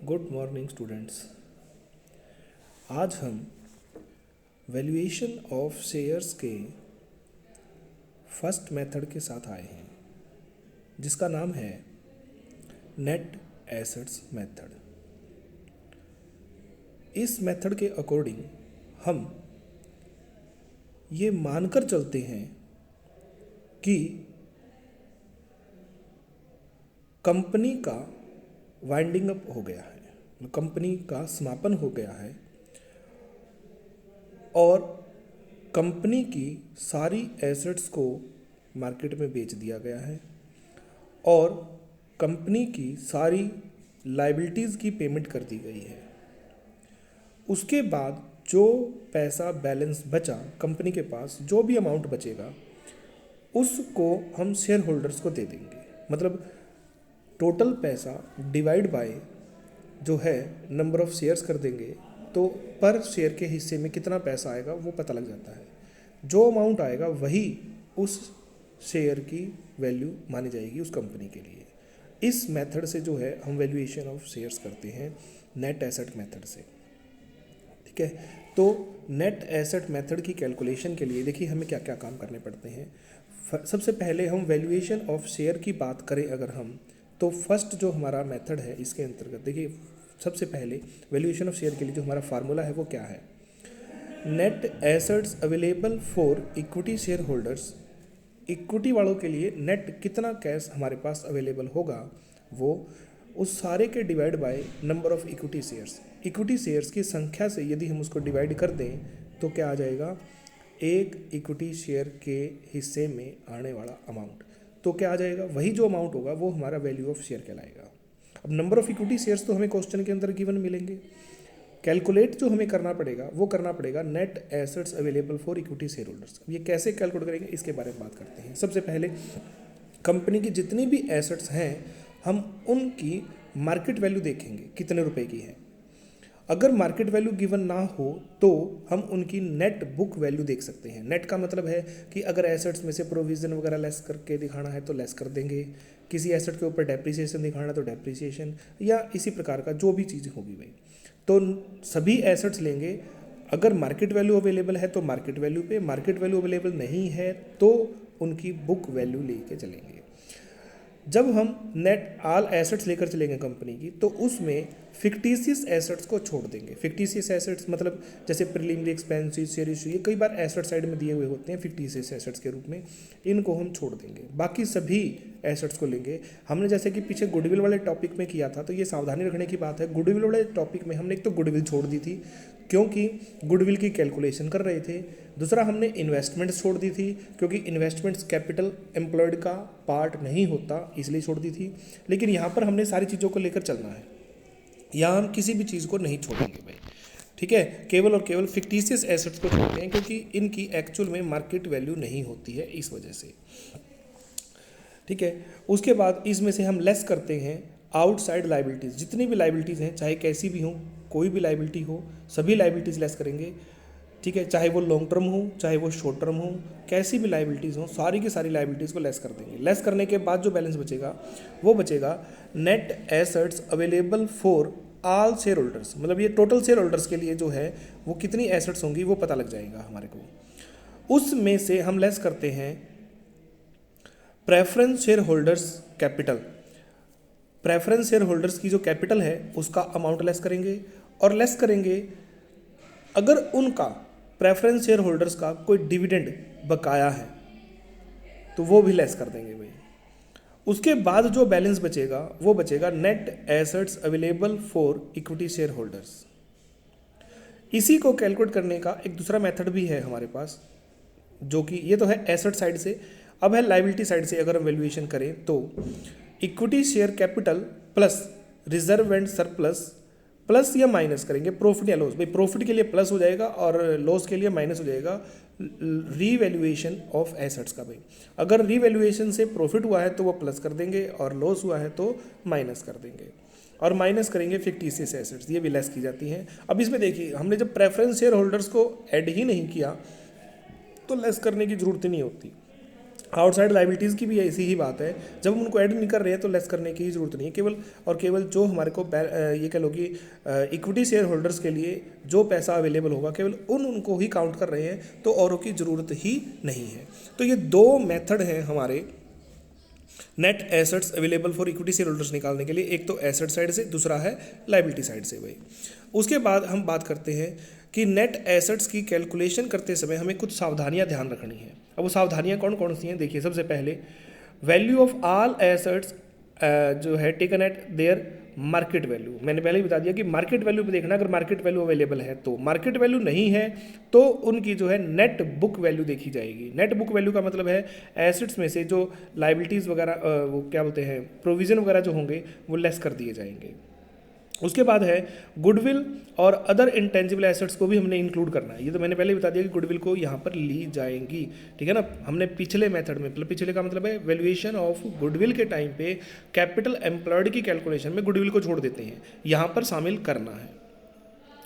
Good morning students. आज हम valuation of shares के फर्स्ट मेथड के साथ आए हैं जिसका नाम है नेट एसेट्स मेथड। इस मेथड के अकॉर्डिंग हम ये मानकर चलते हैं कि कंपनी का वाइंडिंग अप हो गया है, कंपनी का समापन हो गया है और कंपनी की सारी एसेट्स को मार्केट में बेच दिया गया है और कंपनी की सारी लायबिलिटीज़ की पेमेंट कर दी गई है। उसके बाद जो पैसा बैलेंस बचा कंपनी के पास, जो भी अमाउंट बचेगा उसको हम शेयर होल्डर्स को दे देंगे। मतलब टोटल पैसा डिवाइड बाय जो है नंबर ऑफ शेयर्स कर देंगे तो पर शेयर के हिस्से में कितना पैसा आएगा वो पता लग जाता है। जो अमाउंट आएगा वही उस शेयर की वैल्यू मानी जाएगी उस कंपनी के लिए। इस मेथड से जो है हम वैल्यूएशन ऑफ शेयर्स करते हैं नेट एसेट मेथड से। ठीक है, तो नेट एसेट मेथड की कैलकुलेशन के लिए देखिए हमें क्या क्या काम करने पड़ते हैं। सबसे पहले हम वैल्यूएशन ऑफ शेयर की बात करें अगर हम, तो फर्स्ट जो हमारा मेथड है इसके अंतर्गत देखिए सबसे पहले वैल्यूएशन ऑफ शेयर के लिए जो हमारा फार्मूला है वो क्या है। Net assets available for equity share holders. Equity वालों के लिए नेट कितना कैश हमारे पास अवेलेबल होगा वो उस सारे के divide by number of equity shares. Equity shares की संख्या से यदि हम उसको डिवाइड कर दें तो क्या आ जाएगा, एक इक्विटी शेयर के हिस्से में आने वाला अमाउंट। तो क्या आ जाएगा, वही जो अमाउंट होगा वो हमारा वैल्यू ऑफ शेयर कहलाएगा। अब नंबर ऑफ इक्विटी शेयर्स तो हमें क्वेश्चन के अंदर गिवन मिलेंगे। कैलकुलेट जो हमें करना पड़ेगा वो करना पड़ेगा net assets available for equity share holders. ये कैसे कैलकुलेट करेंगे इसके बारे में बात करते हैं। सबसे पहले कंपनी की जितनी भी एसेट्स हैं हम उनकी मार्केट वैल्यू देखेंगे कितने रुपए की है। अगर मार्केट वैल्यू गिवन ना हो तो हम उनकी नेट बुक वैल्यू देख सकते हैं। नेट का मतलब है कि अगर एसेट्स में से प्रोविज़न वगैरह लेस करके दिखाना है तो लेस कर देंगे, किसी एसेट के ऊपर डेप्रिसिएशन दिखाना है तो डेप्रिसिएशन, या इसी प्रकार का जो भी चीज़ होगी भाई। तो सभी एसेट्स लेंगे, अगर मार्केट वैल्यू अवेलेबल है तो मार्केट वैल्यू पे, मार्केट वैल्यू अवेलेबल नहीं है तो उनकी बुक वैल्यू लेके चलेंगे। जब हम नेट ऑल एसेट्स लेकर चलेंगे कंपनी की तो उसमें फिक्टिशियस एसेट्स को छोड़ देंगे। फिक्टिशियस एसेट्स मतलब जैसे प्रीलिमिनरी एक्सपेंसेस, शेयर इशू, ये कई बार एसेट साइड में दिए हुए होते हैं फिक्टिशियस एसेट्स के रूप में, इनको हम छोड़ देंगे। बाकी सभी एसेट्स को लेंगे। हमने जैसे कि पीछे गुडविल वाले टॉपिक में किया था तो ये सावधानी रखने की बात है। गुडविल वाले टॉपिक में हमने एक तो गुडविल छोड़ दी थी क्योंकि गुडविल की कैलकुलेशन कर रहे थे। दूसरा हमने इन्वेस्टमेंट्स छोड़ दी थी क्योंकि इन्वेस्टमेंट्स कैपिटल एम्प्लॉयड का पार्ट नहीं होता इसलिए छोड़ दी थी। लेकिन यहाँ पर हमने सारी चीज़ों को लेकर चलना है, यहाँ हम किसी भी चीज़ को नहीं छोड़ेंगे भाई। ठीक है, केवल और केवल फिक्टिशियस एसेट्स को छोड़ते हैं क्योंकि इनकी एक्चुअल में मार्केट वैल्यू नहीं होती है इस वजह से। ठीक है, उसके बाद इसमें से हम लेस करते हैं आउटसाइड लाइबिलिटीज़। जितनी भी लाइबिलिटीज़ हैं चाहे कैसी भी हों, कोई भी लाइबिलिटी हो, सभी लाइबिलिटीज़ लेस करेंगे। ठीक है, चाहे वो लॉन्ग टर्म हो चाहे वो शॉर्ट टर्म हो, कैसी भी लाइबिलिटीज़ हो सारी की सारी लाइबिलिटीज़ को लेस कर देंगे। लेस करने के बाद जो बैलेंस बचेगा वो बचेगा net assets available for all share holders. मतलब ये टोटल शेयर होल्डर्स के लिए जो है वो कितनी एसेट्स होंगी वो पता लग जाएगा हमारे को। उसमें से हम लेस करते हैं preference share holders capital. Preference share holders की जो कैपिटल है उसका अमाउंट लेस करेंगे और लेस करेंगे अगर उनका प्रेफरेंस शेयर होल्डर्स का कोई डिविडेंड बकाया है तो वो भी लेस कर देंगे भाई। उसके बाद जो बैलेंस बचेगा वो बचेगा net assets available for equity share holders. इसी को कैलकुलेट करने का एक दूसरा मेथड भी है हमारे पास, जो कि ये तो है एसेट साइड से। अब है लायबिलिटी साइड से अगर हम वैल्यूएशन करें तो equity share capital plus reserve and surplus plus या माइनस करेंगे प्रॉफिट या लॉस। भाई प्रॉफिट के लिए प्लस हो जाएगा और लॉस के लिए माइनस हो जाएगा रीवैल्यूएशन ऑफ एसेट्स का। भाई अगर रीवैल्यूएशन से प्रॉफिट हुआ है तो वो प्लस कर देंगे और लॉस हुआ है तो माइनस कर देंगे। और माइनस करेंगे फिक्टिशियस एसेट्स, ये भी लेस की जाती हैं। अब इसमें देखिए हमने जब प्रेफरेंस शेयर होल्डर्स को ऐड ही नहीं किया तो लेस करने की ज़रूरत ही नहीं होती। आउटसाइड लाइबिलिटीज़ की भी ऐसी ही बात है, जब हम उनको ऐड नहीं कर रहे हैं तो लेस करने की ज़रूरत नहीं है। केवल और केवल जो हमारे को ये कह लो कि इक्विटी शेयर होल्डर्स के लिए जो पैसा अवेलेबल होगा केवल उनको ही काउंट कर रहे हैं, तो औरों की ज़रूरत ही नहीं है। तो ये दो मेथड हैं हमारे net assets available for equity share holders निकालने के लिए, एक तो एसेट साइड से, दूसरा है लाइबिलिटी साइड से भाई। उसके बाद हम बात करते हैं कि नेट एसेट्स की कैलकुलेशन करते समय हमें कुछ सावधानियां ध्यान रखनी है। अब वो सावधानियां कौन कौन सी हैं, देखिए। सबसे पहले वैल्यू ऑफ ऑल एसेट्स जो है taken at their market value. मैंने पहले ही बता दिया कि मार्केट वैल्यू पे देखना, अगर मार्केट वैल्यू अवेलेबल है तो। मार्केट वैल्यू नहीं है तो उनकी जो है नेट बुक वैल्यू देखी जाएगी। नेट बुक वैल्यू का मतलब है एसेट्स में से जो लाइबिलिटीज़ वगैरह वो क्या बोलते हैं प्रोविज़न वगैरह जो होंगे वो लेस कर दिए जाएंगे। उसके बाद है गुडविल और अदर इंटेंजिबल एसेट्स को भी हमने इंक्लूड करना है। ये तो मैंने पहले ही बता दिया कि गुडविल को यहाँ पर ली जाएंगी, ठीक है ना। हमने पिछले मेथड में, मतलब पिछले का मतलब है वैल्यूएशन ऑफ गुडविल के टाइम पे कैपिटल एम्प्लॉयड की कैलकुलेशन में गुडविल को छोड़ देते हैं, यहाँ पर शामिल करना है।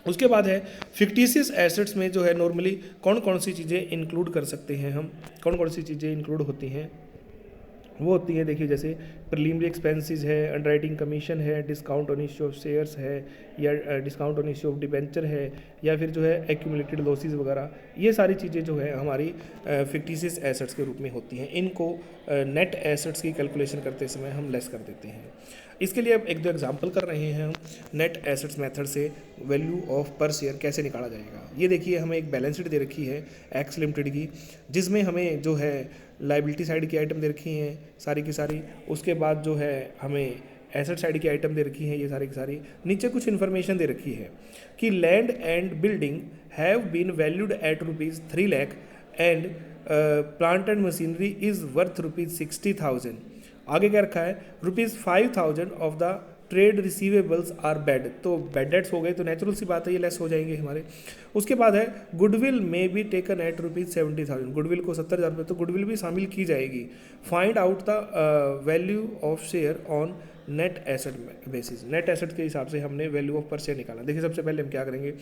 उसके बाद है फिक्टिशियस एसेट्स में जो है नॉर्मली कौन कौन सी चीज़ें इंक्लूड कर सकते हैं हम, कौन कौन सी चीज़ें इंक्लूड होती हैं वो होती है, देखिए जैसे प्रीलिमिनरी एक्सपेंसेस है, अंडरराइटिंग कमीशन है, discount on issue of shares है, या discount on issue of debenture है, या फिर जो है एक्यूमुलेटेड लॉसेस वगैरह। ये सारी चीज़ें जो है हमारी फिक्टिशियस एसेट्स के रूप में होती हैं। इनको नेट एसेट्स की कैलकुलेशन करते समय हम लेस कर देते हैं। इसके लिए अब एक दो एग्जांपल कर रहे हैं हम नेट एसेट्स मेथड से वैल्यू ऑफ पर शेयर कैसे निकाला जाएगा। ये देखिए हमें एक बैलेंस शीट दे रखी है एक्स लिमिटेड की, जिसमें हमें जो है लाइबिलिटी साइड की आइटम दे रखी हैं सारी की सारी। उसके बाद जो है हमें एसेट साइड की आइटम दे रखी हैं ये सारी की सारी। नीचे कुछ इन्फॉर्मेशन दे रखी है कि land and building have been valued at ₹3 lakh and plant and machinery is worth ₹60,000। आगे क्या रखा है, ₹5,000 of the trade receivables are bad. तो बैड डेट्स हो गए तो नेचुरल सी बात है ये लेस हो जाएंगे हमारे। उसके बाद है गुडविल में बी टेकन एट ₹70,000। गुडविल को 70,000 रुपये, तो गुडविल भी शामिल की जाएगी। Find out the value of share on net asset basis. Net asset के हिसाब से हमने वैल्यू ऑफ पर शेयर निकाला। देखिए सबसे पहले हम क्या करेंगे,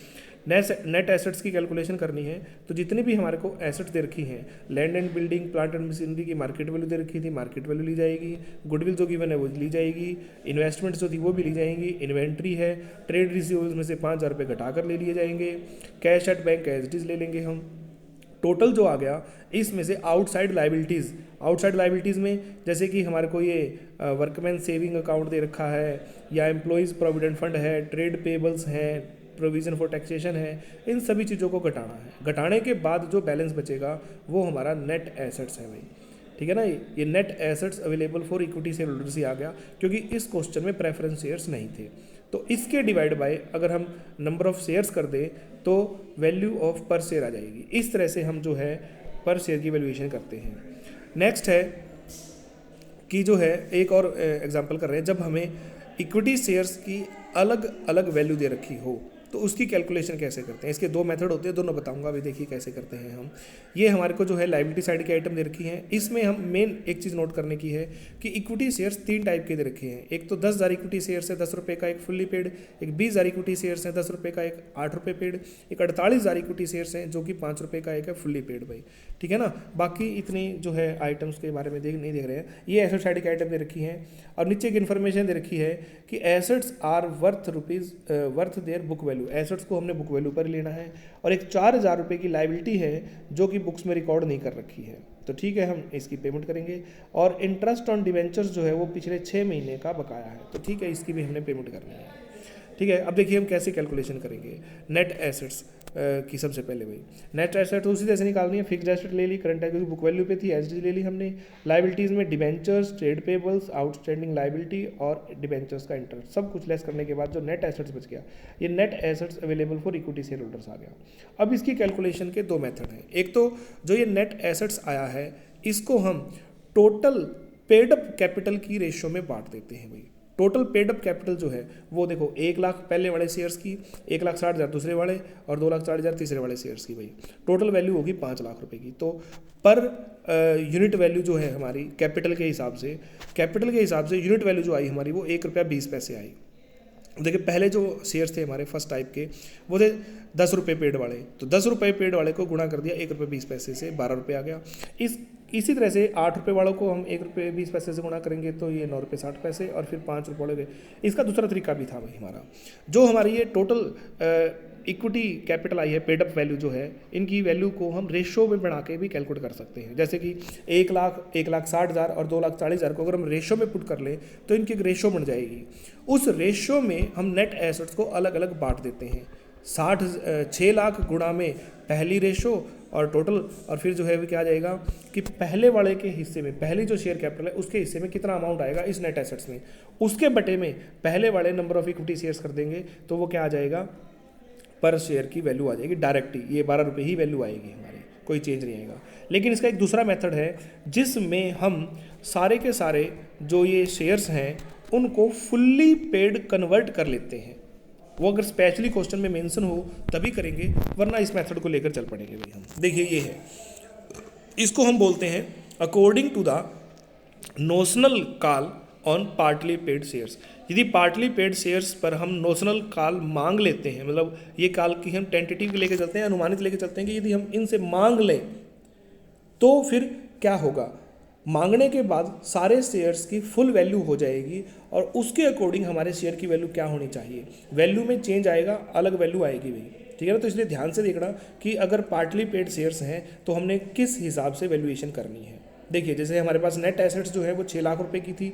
नेट एसेट्स की कैलकुलेशन करनी है। तो जितनी भी हमारे को एसेट्स दे रखी हैं, land and building, plant and machinery की मार्केट वैल्यू दे रखी थी, मार्केट वैल्यू ली जाएगी। गुडविल जो गिवन है वो ली जाएगी। इन्वेस्टमेंट्स जो थी वो भी ली जाएंगी। इन्वेंट्री है, ट्रेड रिसीवेबल्स में से 5,000 रुपये घटा कर ले लिए जाएंगे। Cash at bank as it is ले लेंगे हम। टोटल जो आ गया इसमें से आउटसाइड लाइबिलिटीज़ में जैसे कि हमारे को ये वर्कमैन सेविंग अकाउंट दे रखा है, या एम्प्लॉयज़ प्रोविडेंट फंड है, ट्रेड पेबल्स हैं, प्रोविज़न फॉर टैक्सेशन है, इन सभी चीज़ों को घटाना है। घटाने के बाद जो बैलेंस बचेगा वो हमारा नेट एसेट्स है भाई, ठीक है ना। ये net assets available for equity shareholders ही आ गया, क्योंकि इस क्वेश्चन में प्रेफरेंस शेयर्स नहीं थे। तो इसके डिवाइड बाय अगर हम नंबर ऑफ शेयर्स कर दें तो वैल्यू ऑफ पर शेयर आ जाएगी। इस तरह से हम जो है पर शेयर की वैल्यूएशन करते हैं। नेक्स्ट है कि जो है एक और एग्जांपल कर रहे हैं, जब हमें इक्विटी शेयर्स की अलग अलग वैल्यू दे रखी हो तो उसकी कैलकुलेशन कैसे करते हैं। इसके दो मेथड होते हैं, दोनों बताऊंगा अभी। देखिए कैसे करते हैं हम। ये हमारे को जो है लाइबिलिटी साइड की आइटम दे रखी है। इसमें हम मेन एक चीज़ नोट करने की है कि इक्विटी शेयर्स 3 टाइप के दे रखे हैं। एक तो 10,000 इक्विटी शेयर्स है, 10 रुपये का एक फुल्ली पेड। एक 20,000 इक्विटी शेयर्स है, 10 रुपये का एक 8 रुपये पेड। एक 48,000 इक्विटी शेयर्स हैं जो कि 5 रुपये का एक है फुल्ली पेड भाई, ठीक है ना। बाकी इतनी जो है आइटम्स के बारे में नहीं देख रहे हैं। ये एसेट साइड की आइटम दे रखी है और नीचे एक इन्फॉर्मेशन दे रखी है कि assets are worth their book value. Assets को हमने बुक वैल्यू पर लेना है। और एक 4,000 रुपये की लाइबिलिटी है जो कि बुक्स में रिकॉर्ड नहीं कर रखी है, तो ठीक है हम इसकी पेमेंट करेंगे। और इंटरेस्ट ऑन डिवेंचर्स जो है वो पिछले 6 महीने का बकाया है, तो ठीक है इसकी भी हमने पेमेंट करनी है, ठीक है। अब देखिए हम कैसे कैलकुलेशन करेंगे नेट एसेट्स की। सबसे पहले भाई नेट एसेट उसी तरह से निकालनी है। फिक्स्ड एसेट ले ली, करंट क्योंकि बुक वैल्यू पे थी, एसडी ले ली हमने। लाइबिलिटीज़ में debentures, trade payables, outstanding liability और डिबेंचर्स का इंटरेस्ट, सब कुछ लेस करने के बाद जो नेट एसेट्स बच गया, ये net assets available for equity shareholders आ गया। अब इसकी कैलकुलेशन के 2 मेथड हैं। एक तो जो ये नेट एसेट्स आया है इसको हम टोटल पेड अप कैपिटल की रेशियो में बांट देते हैं भाई। टोटल पेड अप कैपिटल जो है वो देखो 1 लाख पहले वाले शेयर्स की, 1,60,000 दूसरे वाले और 2,60,000 तीसरे वाले शेयर्स की भाई। टोटल वैल्यू होगी 5 लाख रुपए की। तो पर यूनिट वैल्यू जो है हमारी कैपिटल के हिसाब से यूनिट वैल्यू जो आई हमारी वो ₹1.20 आई। देखिए पहले जो शेयर्स थे हमारे फर्स्ट टाइप के वो थे 10 रुपये पेड वाले, तो 10 रुपये पेड वाले को गुणा कर दिया ₹1.20 से 12 रुपये आ गया। इस इसी तरह से 8 रुपये वालों को हम 1 रुपये 20 पैसे से गुणा करेंगे तो ये 9 रुपये 60 पैसे, और फिर 5 रुपये वाले। इसका दूसरा तरीका भी था भाई हमारा, जो हमारी ये टोटल इक्विटी कैपिटल आई है, पेड अप वैल्यू जो है, इनकी वैल्यू को हम रेशो में बना के भी कैलकुलेट कर सकते हैं। जैसे कि 1,60,000 और 2,40,000 को अगर हम रेशो में पुट कर लें तो इनकी एक रेशो बन जाएगी। उस रेशो में हम नेट एसेट्स को अलग अलग बांट देते हैं। 6 लाख गुणा में पहली रेशो और टोटल, और फिर जो है वो क्या आ जाएगा कि पहले वाले के हिस्से में, पहली जो शेयर कैपिटल है उसके हिस्से में कितना अमाउंट आएगा इस नेट एसेट्स में, उसके बटे में पहले वाले नंबर ऑफ इक्विटी शेयर्स कर देंगे तो वो क्या आ जाएगा, पर शेयर की वैल्यू आ जाएगी डायरेक्ट ही, ये 12 रुपये ही वैल्यू आएगी हमारी, कोई चेंज नहीं आएगा। लेकिन इसका एक दूसरा मेथड है जिसमें हम सारे के सारे जो ये शेयर्स हैं उनको फुल्ली पेड कन्वर्ट कर लेते हैं। वो अगर स्पेशली क्वेश्चन में मेंशन हो तभी करेंगे, वरना इस मेथड को लेकर चल पड़ेंगे भाई हम। देखिए ये है, इसको हम बोलते हैं according to the notional call on partly paid shares. यदि पार्टली पेड शेयर्स पर हम नोशनल कॉल मांग लेते हैं, मतलब ये कॉल की हम टेंटेटिव लेके चलते हैं, अनुमानित लेके चलते हैं कि यदि हम इनसे मांग लें तो फिर क्या होगा, मांगने के बाद सारे शेयर्स की फुल वैल्यू हो जाएगी और उसके अकॉर्डिंग हमारे शेयर की वैल्यू क्या होनी चाहिए, वैल्यू में चेंज आएगा, अलग वैल्यू आएगी भाई, ठीक है ना। तो इसलिए ध्यान से देखना कि अगर पार्टली पेड शेयर्स हैं तो हमने किस हिसाब से वैल्यूएशन करनी है। देखिए जैसे हमारे पास नेट एसेट्स जो है वो 6 लाख रुपए की थी,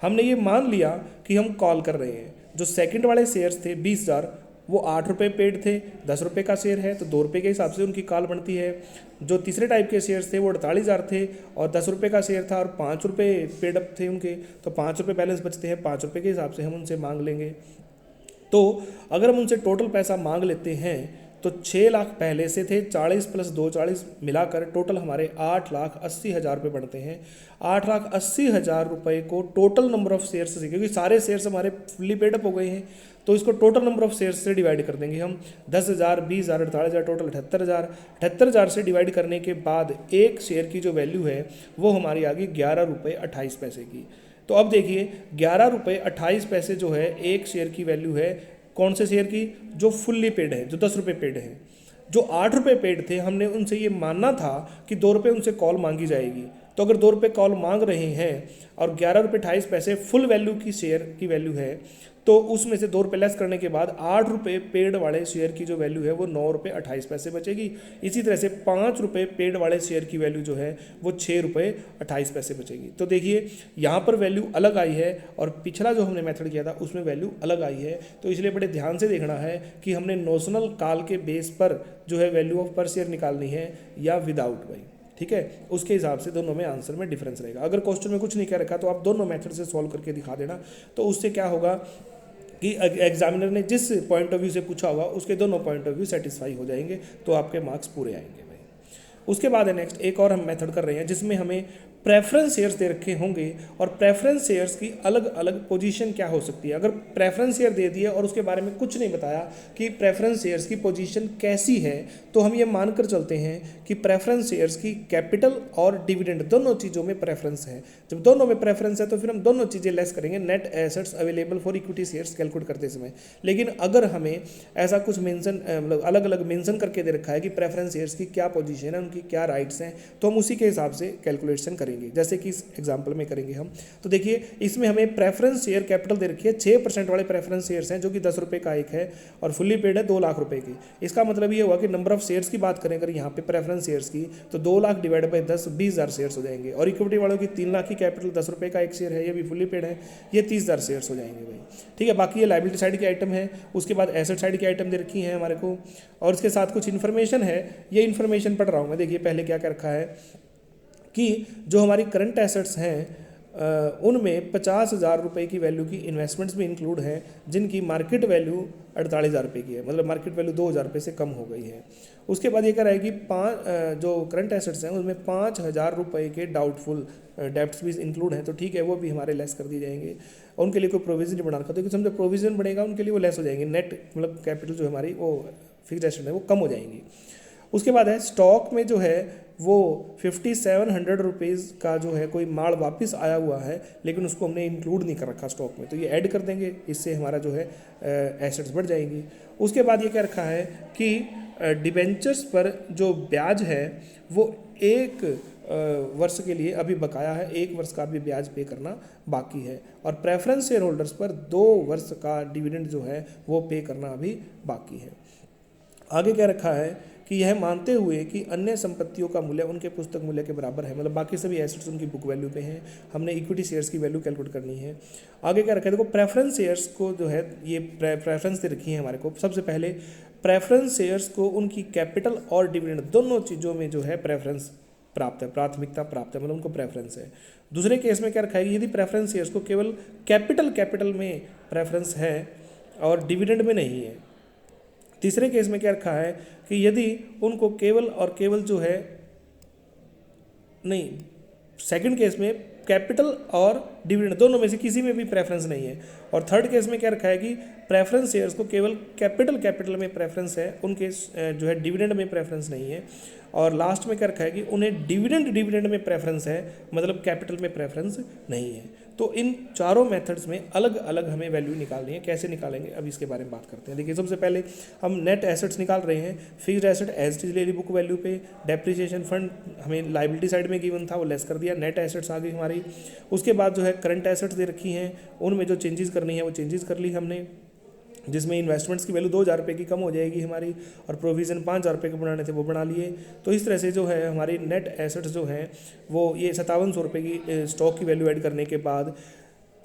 हमने ये मान लिया कि हम कॉल कर रहे हैं। जो सेकंड वाले शेयर्स थे 20,000, वो 8 रुपये पेड थे, 10 रुपये का शेयर है तो 2 रुपये के हिसाब से उनकी कॉल बनती है। जो तीसरे टाइप के शेयर्स थे वो 48,000 थे और 10 रुपये का शेयर था और 5 रुपये पेड अप थे उनके, तो 5 रुपये बैलेंस बचते हैं, 5 रुपये के हिसाब से हम उनसे मांग लेंगे। तो अगर हम उनसे टोटल पैसा मांग लेते हैं तो 6 लाख पहले से थे, 40 + 2 40 मिलाकर टोटल हमारे 8,80,000 रुपये बनते हैं। 8,80,000 रुपये को टोटल नंबर ऑफ शेयर्स से, क्योंकि सारे शेयर्स हमारे फुल्ली पेड अप हो गए हैं, तो इसको टोटल नंबर ऑफ शेयर्स से डिवाइड कर देंगे हम। 10,000, 20,000, 48,000, टोटल 78,000। 78,000 से डिवाइड करने के बाद एक शेयर की जो वैल्यू है वो हमारी आ गई 11.28 रुपये की। तो अब देखिए 11.28 रुपये जो है एक शेयर की वैल्यू है, कौन से शेयर की, जो फुल्ली पेड है, जो 10 रुपये पेड है। जो 8 रुपये पेड थे हमने उनसे ये मानना था कि 2 रुपये उनसे कॉल मांगी जाएगी, तो अगर 2 रुपये कॉल मांग रहे हैं और 11.28 रुपये फुल वैल्यू की शेयर की वैल्यू है, तो उसमें से 2 रुपये लेस करने के बाद 8 रुपये पेड वाले शेयर की जो वैल्यू है वो 9.28 रुपये बचेगी। इसी तरह से 5 रुपये पेड वाले शेयर की वैल्यू जो है वो 6.28 रुपये बचेगी। तो देखिए यहाँ पर वैल्यू अलग आई है और पिछला जो हमने मेथड किया था उसमें वैल्यू अलग आई है। तो इसलिए बड़े ध्यान से देखना है कि हमने नोशनल कॉल के बेस पर जो है वैल्यू ऑफ पर शेयर निकालनी है या विदाउट भाई, ठीक है। उसके हिसाब से दोनों में आंसर में डिफरेंस रहेगा। अगर क्वेश्चन में कुछ नहीं कह रखा तो आप दोनों मेथड से सॉल्व करके दिखा देना, तो उससे क्या होगा कि एग्जामिनर ने जिस पॉइंट ऑफ व्यू से पूछा होगा उसके दोनों पॉइंट ऑफ व्यू सेटिस्फाई हो जाएंगे, तो आपके मार्क्स पूरे आएंगे भाई। उसके बाद है नेक्स्ट एक और हम मेथड कर रहे हैं जिसमें हमें प्रेफरेंस शेयर्स दे रखे होंगे और प्रेफरेंस शेयर्स की अलग अलग पोजीशन क्या हो सकती है। अगर प्रेफरेंस शेयर दे दिया और उसके बारे में कुछ नहीं बताया कि प्रेफरेंस शेयर्स की पोजीशन कैसी है, तो हम ये मानकर चलते हैं कि प्रेफरेंस शेयर्स की कैपिटल और डिविडेंड दोनों चीज़ों में प्रेफरेंस है। जब दोनों में प्रेफरेंस है तो फिर हम दोनों चीज़ें लेस करेंगे net assets available for equity shares calculate करते समय। लेकिन अगर हमें ऐसा कुछ मेंशन मतलब अलग अलग मेंशन करके दे रखा है कि प्रेफरेंस शेयर्स की क्या पोजीशन है, उनकी क्या राइट्स हैं, तो हम उसी के हिसाब से कैलकुलेशन करेंगे, जैसे कि इस एग्जांपल में करेंगे हम। तो देखिए इसमें हमें प्रेफरेंस शेयर कैपिटल दे रखी है, 6% वाले प्रेफरेंस शेयर्स हैं जो कि 10 रुपये का एक है और फुल्ली पेड है 2 लाख रुपए की। इसका मतलब ये हुआ कि नंबर ऑफ शेयर्स की बात करें अगर यहाँ पे प्रेफरेंस शेयर्स की, तो 2 लाख डिवाइड बाई 10 20,000 शेयर्स हो जाएंगे। और इक्विटी वालों की 3 लाख की कैपिटल, 10 रुपये का एक शेयर है, ये भी फुल्ली पेड है, ये 30,000 शेयर्स हो जाएंगे भाई, ठीक है। बाकी ये लाइबिलिटी साइड की आइटम है। उसके बाद एसेट साइड की आइटम दे रखी है हमारे को और इसके साथ कुछ इन्फॉर्मेशन है। ये इन्फॉर्मेशन पढ़ रहा हूँ मैं। देखिए पहले क्या रखा है कि जो हमारी करंट एसेट्स हैं उनमें 50,000 रुपये की वैल्यू की इन्वेस्टमेंट्स भी इंक्लूड हैं जिनकी मार्केट वैल्यू 48,000 रुपये की है, मतलब मार्केट वैल्यू 2,000 रुपये से कम हो गई है। उसके बाद ये कह रहा है कि जो करंट एसेट्स हैं उनमें 5,000 रुपये के डाउटफुल डेब्ट्स भी इंक्लूड हैं, तो ठीक है वो भी हमारे लेस कर दिए जाएंगे। उनके लिए कोई प्रोविजन नहीं बना रखा, तो समझो प्रोविजन बढ़ेगा उनके लिए वो लेस हो जाएंगे, नेट मतलब कैपिटल जो हमारी वो फिक्स्ड एसेट है वो कम हो जाएंगी। उसके बाद है स्टॉक में जो है वो 5,700 रुपीज़ का जो है कोई माल वापस आया हुआ है, लेकिन उसको हमने इंक्लूड नहीं कर रखा स्टॉक में, तो ये ऐड कर देंगे, इससे हमारा जो है एसेट्स बढ़ जाएंगी। उसके बाद ये क्या रखा है कि डिबेंचर्स पर जो ब्याज है वो 1 वर्ष के लिए अभी बकाया है, 1 वर्ष का भी ब्याज पे करना बाकी है, और प्रेफरेंस शेयर होल्डर्स पर 2 वर्ष का डिविडेंड जो है वो पे करना अभी बाकी है। आगे क्या रखा है कि यह मानते हुए कि अन्य संपत्तियों का मूल्य उनके पुस्तक मूल्य के बराबर है, मतलब बाकी सभी एसेट्स उनकी बुक वैल्यू पे हैं, हमने इक्विटी शेयर्स की वैल्यू कैलकुलेट करनी है। आगे क्या रखा है, देखो प्रेफरेंस शेयर्स को जो है ये प्रेफरेंस दे रखी है हमारे को। सबसे पहले प्रेफरेंस शेयर्स को उनकी कैपिटल और डिविडेंड दोनों चीज़ों में जो है प्रेफरेंस प्राप्त है, प्राथमिकता प्राप्त है, मतलब उनको प्रेफरेंस है। दूसरे केस में क्या रखा है, यदि प्रेफरेंस शेयर्स को केवल कैपिटल में प्रेफरेंस है और डिविडेंड में नहीं है। तीसरे केस में क्या रखा है कि यदि उनको केवल और केवल जो है नहीं, सेकंड केस में कैपिटल और डिविडेंड दोनों में से किसी में भी प्रेफरेंस नहीं है। और थर्ड केस में क्या रखा है कि प्रेफरेंस शेयर्स को केवल कैपिटल में प्रेफरेंस है, उनके जो है डिविडेंड में प्रेफरेंस नहीं है। और लास्ट में क्या रखा है कि उन्हें डिविडेंड में प्रेफरेंस है, मतलब कैपिटल में प्रेफरेंस नहीं है। तो इन चारों मेथड्स में अलग अलग हमें वैल्यू निकालनी है। कैसे निकालेंगे अब इसके बारे में बात करते हैं। देखिए सबसे पहले हम नेट एसेट्स निकाल रहे हैं। Fixed asset as it is ले ली बुक वैल्यू पे, डेप्रिसिएशन फंड हमें लाइबिलिटी साइड में गिवन था वो लेस कर दिया, नेट एसेट्स आ गई हमारी। उसके बाद जो है करंट एसेट्स दे रखी हैं, उनमें जो चेंजेस करनी है वो चेंजेस कर ली हमने, जिसमें इन्वेस्टमेंट्स की वैल्यू 2,000 रुपये की कम हो जाएगी हमारी, और प्रोविज़न 5,000 रुपये के बनाने थे वो बना लिए। तो इस तरह से जो है हमारी नेट एसेट्स जो हैं वो ये 5700 रुपये की स्टॉक की वैल्यू ऐड करने के बाद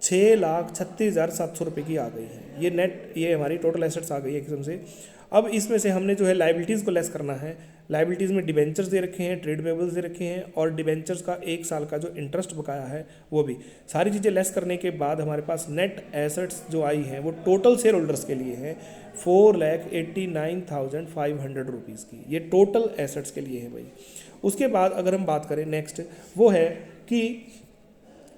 6,36,700 रुपये की आ गई है। ये नेट, ये हमारी टोटल एसेट्स आ गई है एकदम से। अब इसमें से हमने जो है लाइबिलिटीज़ को लेस करना है। लाइबिलिटीज़ में डिबेंचर्स दे रखे हैं, ट्रेड पेबल्स दे रखे हैं, और डिबेंचर्स का 1 साल का जो इंटरेस्ट बकाया है वो भी। सारी चीज़ें लेस करने के बाद हमारे पास नेट एसेट्स जो आई हैं वो टोटल शेयर होल्डर्स के लिए है 4,89,500 रुपीज़ की। ये टोटल एसेट्स के लिए है भाई। उसके बाद अगर हम बात करें नेक्स्ट, वो है कि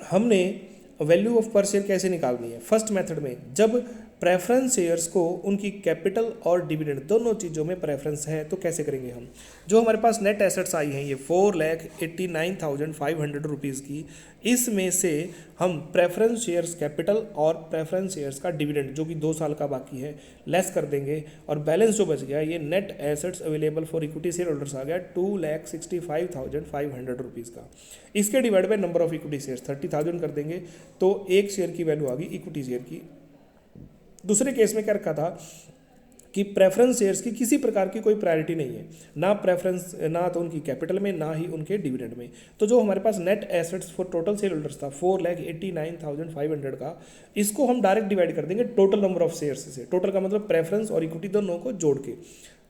हमने वैल्यू ऑफ पर शेयर कैसे निकालनी है। फर्स्ट मेथड में जब प्रेफरेंस शेयर्स को उनकी कैपिटल और डिविडेंड दोनों चीज़ों में प्रेफरेंस है तो कैसे करेंगे हम। जो हमारे पास नेट एसेट्स आई हैं ये 4,89,500 रुपीज़ की, इसमें से हम प्रेफरेंस शेयर्स कैपिटल और प्रेफरेंस शेयर्स का डिविडेंड जो कि 2 साल का बाकी है लेस कर देंगे, और बैलेंस जो बच गया ये net assets available for equity shareholders आ गया 2,65,500 रुपीज़ का। इसके divide by number of equity shares 30,000 कर देंगे तो 1 शेयर की वैल्यू आ गई इक्विटी शेयर की। दूसरे केस में क्या रखा था कि प्रेफरेंस शेयर्स की किसी प्रकार की कोई प्रायोरिटी नहीं है, ना प्रेफरेंस, ना तो उनकी कैपिटल में ना ही उनके डिविडेंड में। तो जो हमारे पास net assets for total shareholders था 4,89,500 का, इसको हम डायरेक्ट डिवाइड कर देंगे टोटल नंबर ऑफ शेयर्स से। टोटल का मतलब प्रेफरेंस और इक्विटी दोनों को जोड़ के,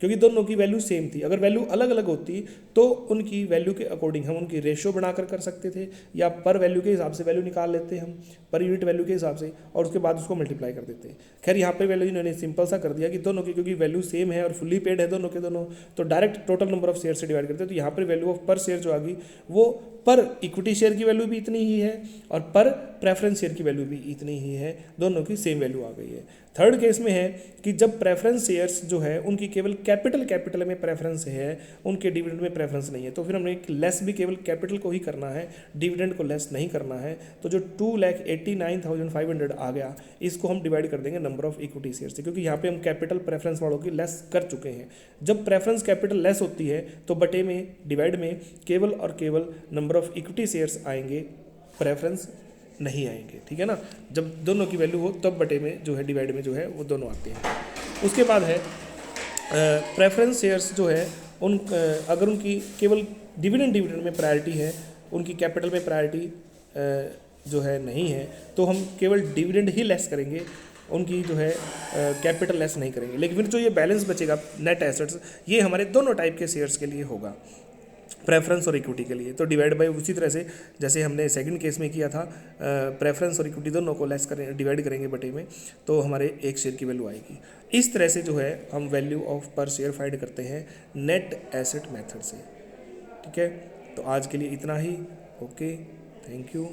क्योंकि दोनों की वैल्यू सेम थी। अगर वैल्यू अलग अलग होती तो उनकी वैल्यू के अकॉर्डिंग हम उनकी रेशियो बनाकर कर सकते थे, या पर वैल्यू के हिसाब से वैल्यू निकाल लेते हम, पर यूनिट वैल्यू के हिसाब से, और उसके बाद उसको मल्टीप्लाई कर देते हैं। खैर यहाँ पे वैल्यू इन्होंने सिंपल सा कर दिया कि दोनों की क्योंकि वैल्यू सेम है और फुल्ली पेड है दोनों के दोनों, तो direct total number of share से डिवाइड करते हैं। तो यहाँ पर वैल्यू ऑफ पर शेयर जो आ गई वो पर इक्विटी शेयर की वैल्यू भी इतनी ही है और पर प्रेफरेंस शेयर की वैल्यू भी इतनी ही है, दोनों की सेम वैल्यू आ गई है। थर्ड केस में है कि जब प्रेफरेंस शेयर्स जो है उनकी केवल कैपिटल में प्रेफरेंस है, उनके डिविडेंड में प्रेफरेंस नहीं है, तो फिर हमने लेस भी केवल कैपिटल को ही करना है, डिविडेंड को लेस नहीं करना है। तो जो 2,89,500 आ गया इसको हम डिवाइड कर देंगे नंबर ऑफ इक्विटी शेयर से, क्योंकि यहाँ पे हम कैपिटल प्रेफरेंस वालों की लेस कर चुके हैं। जब प्रेफरेंस कैपिटल लेस होती है तो बटे में डिवाइड में केवल और केवल नंबर ऑफ इक्विटी शेयर्स आएंगे, प्रेफरेंस नहीं आएंगे, ठीक है ना। जब दोनों की वैल्यू हो तब बटे में जो है डिवाइड में जो है वो दोनों आते हैं। उसके बाद है प्रेफरेंस शेयर्स जो है उन अगर उनकी केवल डिविडेंड में प्रायोरिटी है, उनकी कैपिटल में प्रायोरिटी जो है नहीं है, तो हम केवल डिविडेंड ही लेस करेंगे, उनकी जो है कैपिटल लेस नहीं करेंगे। लेकिन फिर जो ये बैलेंस बचेगा नेट एसेट्स, ये हमारे दोनों टाइप के शेयर्स के लिए होगा, प्रेफरेंस और इक्विटी के लिए। तो डिवाइड बाय उसी तरह से जैसे हमने सेकंड केस में किया था, प्रेफरेंस और इक्विटी दोनों को लेस करें, डिवाइड करेंगे बटे में, तो हमारे 1 शेयर की वैल्यू आएगी। इस तरह से जो है हम वैल्यू ऑफ पर शेयर फाइंड करते हैं नेट एसेट मेथड से, ठीक है। तो आज के लिए इतना ही। Okay, thank you.